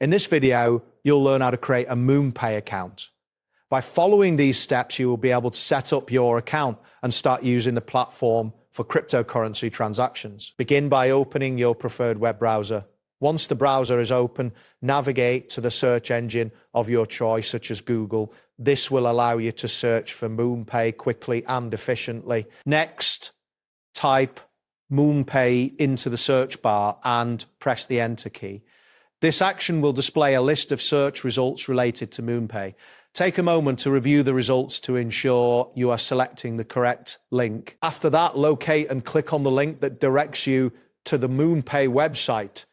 In this video, you'll learn how to create a MoonPay account. By following these steps, you will be able to set up your account and start using the platform for cryptocurrency transactions. Begin by opening your preferred web browser. Once the browser is open, navigate to the search engine of your choice, such as Google. This will allow you to search for MoonPay quickly and efficiently. Next, type MoonPay into the search bar and press the Enter key. This action will display a list of search results related to MoonPay. Take a moment to review the results to ensure you are selecting the correct link. After that, locate and click on the link that directs you to the MoonPay website.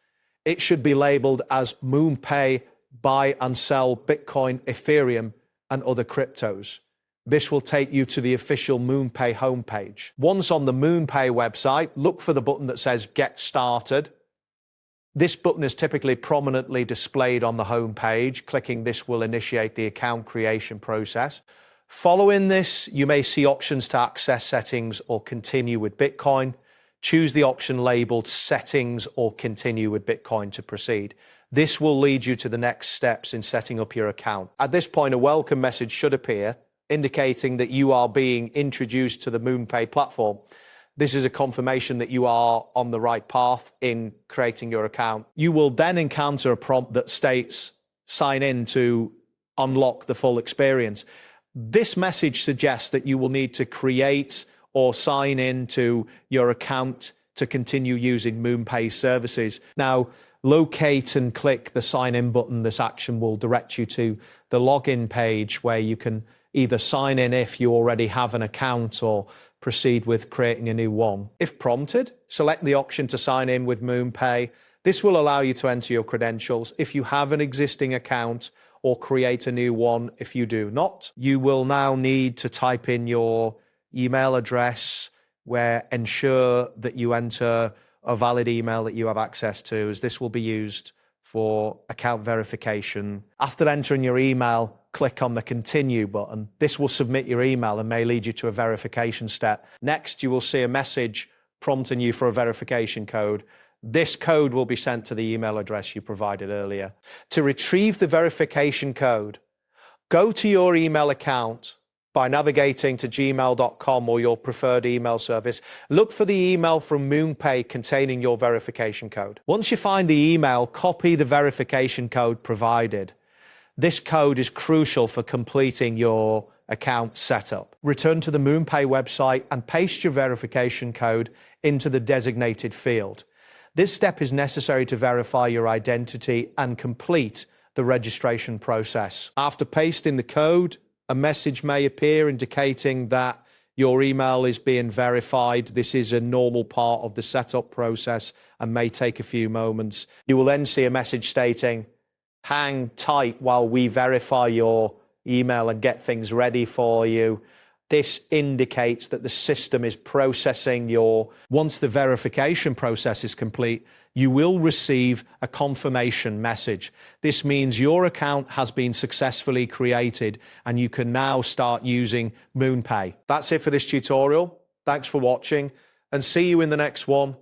It should be labeled as MoonPay buy and sell Bitcoin, Ethereum, and other cryptos. This will take you to the official MoonPay homepage. Once on the MoonPay website, look for the button that says Get Started. This button is typically prominently displayed on the homepage. Clicking this will initiate the account creation process. Following this, you may see options to access settings or continue with Bitcoin. Choose the option labeled Settings or Continue with Bitcoin to proceed. This will lead you to the next steps in setting up your account. At this point, a welcome message should appear, indicating that you are being introduced to the MoonPay platform. This is a confirmation that you are on the right path in creating your account. You will then encounter a prompt that states, sign in to unlock the full experience. This message suggests that you will need to create or sign in to your account to continue using MoonPay services. Now, locate and click the sign in button. This action will direct you to the login page where you can either sign in if you already have an account or proceed with creating a new one. If prompted, select the option to sign in with MoonPay. This will allow you to enter your credentials if you have an existing account or create a new one if you do not. You will now need to type in your email address where ensure that you enter a valid email that you have access to, as this will be used for account verification. After entering your email, click on the Continue button. This will submit your email and may lead you to a verification step. Next, you will see a message prompting you for a verification code. This code will be sent to the email address you provided earlier. To retrieve the verification code, go to your email account by navigating to gmail.com or your preferred email service. Look for the email from MoonPay containing your verification code. Once you find the email, copy the verification code provided. This code is crucial for completing your account setup. Return to the MoonPay website and paste your verification code into the designated field. This step is necessary to verify your identity and complete the registration process. After pasting the code, a message may appear indicating that your email is being verified. This is a normal part of the setup process and may take a few moments. You will then see a message stating, hang tight while we verify your email and get things ready for you. This indicates that the system is processing once the verification process is complete, you will receive a confirmation message. This means your account has been successfully created and you can now start using MoonPay. That's it for this tutorial. Thanks for watching and see you in the next one.